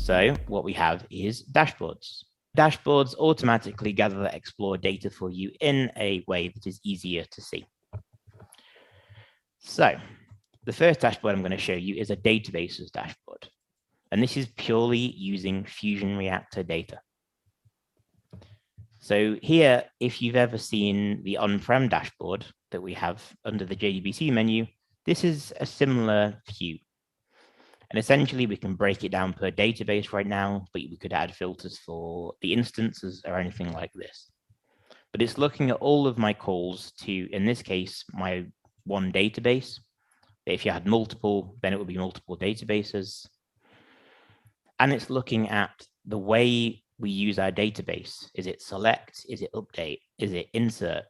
So what we have is dashboards. Dashboards automatically gather and explore data for you in a way that is easier to see. So the first dashboard I'm going to show you is a databases dashboard. And this is purely using FusionReactor data. So here, if you've ever seen the on-prem dashboard that we have under the JDBC menu, this is a similar view. And essentially, we can break it down per database right now, but we could add filters for the instances or anything like this. But it's looking at all of my calls to, in this case, my one database. If you had multiple, then it would be multiple databases. And it's looking at the way we use our database. Is it select? Is it update? Is it insert?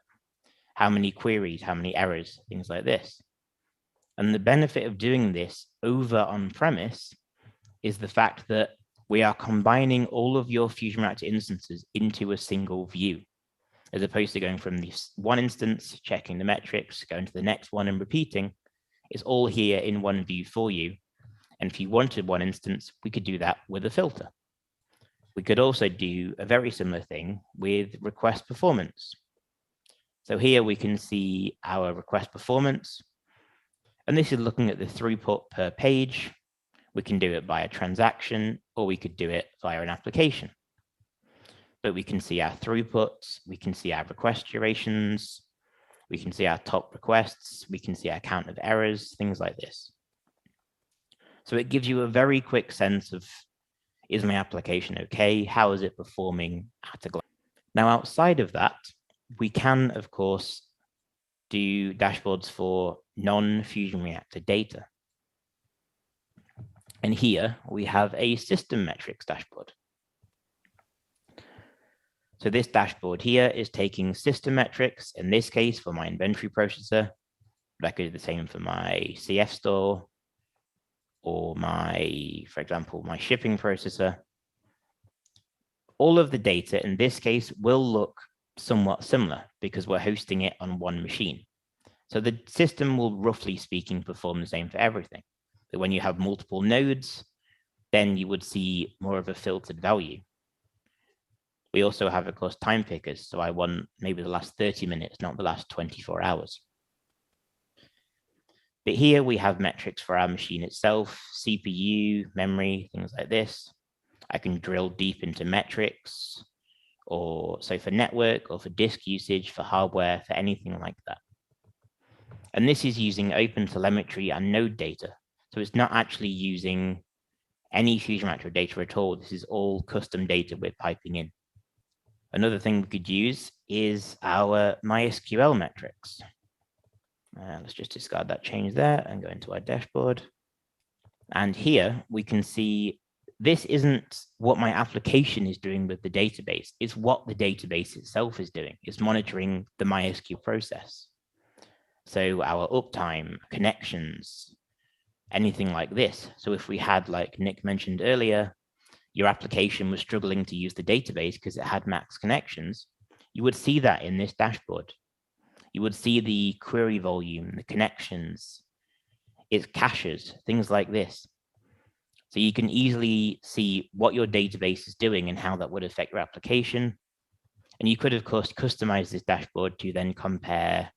How many queries? How many errors? Things like this. And the benefit of doing this over on-premise is the fact that we are combining all of your FusionReactor instances into a single view, as opposed to going from this one instance, checking the metrics, going to the next one and repeating. It's all here in one view for you. And if you wanted one instance, we could do that with a filter. We could also do a very similar thing with request performance. So here we can see our request performance. And this is looking at the throughput per page. We can do it by a transaction, or we could do it via an application. But we can see our throughputs, we can see our request durations, we can see our top requests, we can see our count of errors, things like this. So it gives you a very quick sense of, is my application okay? How is it performing at a glance? Now, outside of that, we can, of course, do dashboards for non-FusionReactor data. And here we have a system metrics dashboard. So this dashboard here is taking system metrics, in this case for my inventory processor, but I could do the same for my CF store or my, for example, my shipping processor. All of the data in this case will look somewhat similar because we're hosting it on one machine. So the system will, roughly speaking, perform the same for everything. But when you have multiple nodes, then you would see more of a filtered value. We also have, of course, time pickers. So I want maybe the last 30 minutes, not the last 24 hours. But here we have metrics for our machine itself, CPU, memory, things like this. I can drill deep into metrics, or so for network or for disk usage, for hardware, for anything like that. And this is using OpenTelemetry and node data. So it's not actually using any FusionReactor data at all. This is all custom data we're piping in. Another thing we could use is our MySQL metrics. Let's just discard that change there and go into our dashboard. And here we can see this isn't what my application is doing with the database. It's what the database itself is doing. It's monitoring the MySQL process. So our uptime, connections, anything like this. So if we had, like Nick mentioned earlier, your application was struggling to use the database because it had max connections, you would see that in this dashboard. You would see the query volume, the connections, its caches, things like this. So you can easily see what your database is doing and how that would affect your application. And you could, of course, customize this dashboard to then compare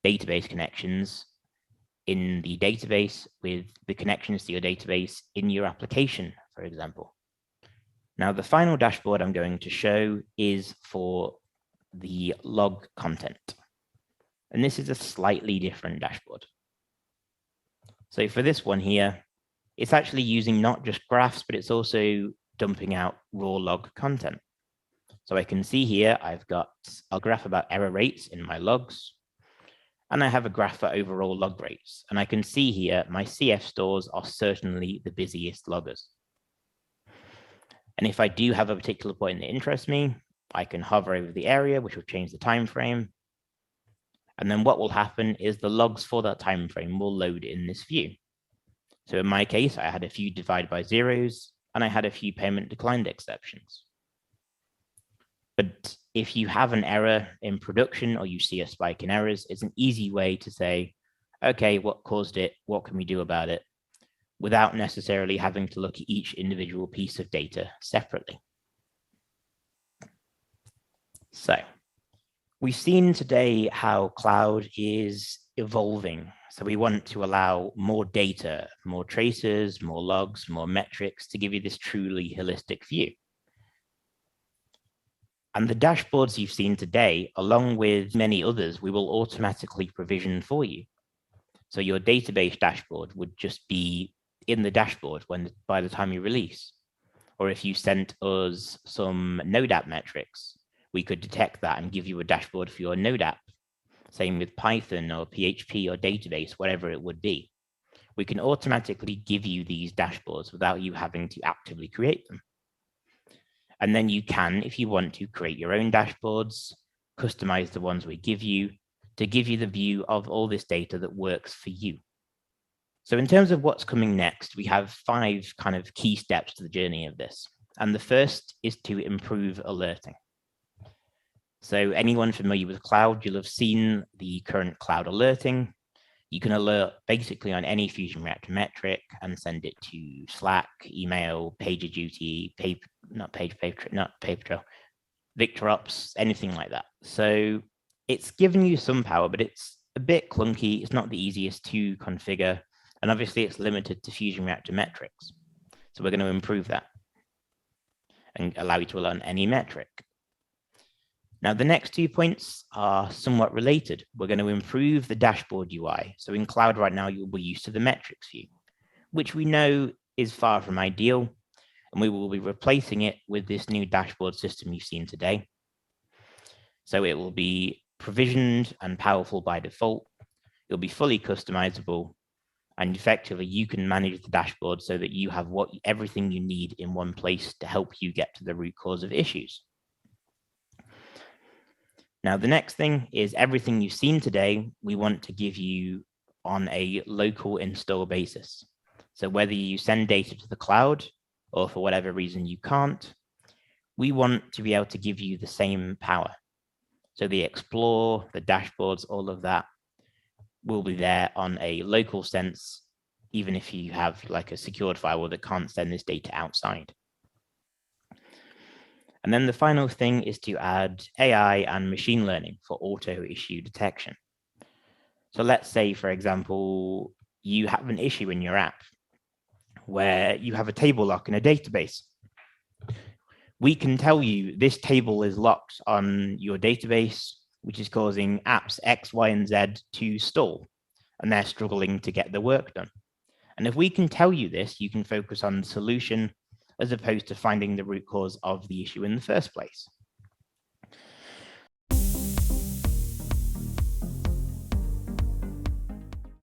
database connections in the database with the connections to your database in your application, for example. Now, the final dashboard I'm going to show is for the log content. And this is a slightly different dashboard. So for this one here, it's actually using not just graphs, but it's also dumping out raw log content. So I can see here, I've got a graph about error rates in my logs, and I have a graph for overall log rates. And I can see here, my CF stores are certainly the busiest loggers. And if I do have a particular point that interests me, I can hover over the area, which will change the time frame. And then what will happen is the logs for that time frame will load in this view. So in my case, I had a few divided by zeros, and I had a few payment declined exceptions. But if you have an error in production or you see a spike in errors, it's an easy way to say, okay, what caused it? What can we do about it? without necessarily having to look at each individual piece of data separately. So we've seen today how cloud is evolving. So we want to allow more data, more traces, more logs, more metrics to give you this truly holistic view. And the dashboards you've seen today, along with many others, we will automatically provision for you. So your database dashboard would just be in the dashboard by the time you release. Or if you sent us some Node app metrics, we could detect that and give you a dashboard for your Node app. Same with Python or PHP or database, whatever it would be. We can automatically give you these dashboards without you having to actively create them. And then you can, if you want to, create your own dashboards, customize the ones we give you to give you the view of all this data that works for you. So in terms of what's coming next, we have 5 kind of key steps to the journey of this. And the first is to improve alerting. So anyone familiar with cloud, you'll have seen the current cloud alerting. You can alert basically on any FusionReactor metric and send it to Slack, email, PagerDuty, PaperTrail, VictorOps, anything like that. So it's given you some power, but it's a bit clunky. It's not the easiest to configure. And obviously it's limited to FusionReactor metrics. So we're going to improve that and allow you to alert on any metric. Now, the next 2 points are somewhat related. We're going to improve the dashboard UI. So in cloud right now, you'll be used to the metrics view, which we know is far from ideal. And we will be replacing it with this new dashboard system you've seen today. So it will be provisioned and powerful by default. It'll be fully customizable. And effectively, you can manage the dashboard so that you have everything you need in one place to help you get to the root cause of issues. Now, the next thing is everything you've seen today, we want to give you on a local install basis. So whether you send data to the cloud or for whatever reason you can't, we want to be able to give you the same power. So the Explore, the dashboards, all of that will be there on a local sense, even if you have like a secured firewall that can't send this data outside. And then the final thing is to add AI and machine learning for auto issue detection. So let's say, for example, you have an issue in your app where you have a table lock in a database. We can tell you this table is locked on your database, which is causing apps X, Y, and Z to stall, and they're struggling to get the work done. And if we can tell you this, you can focus on the solution as opposed to finding the root cause of the issue in the first place.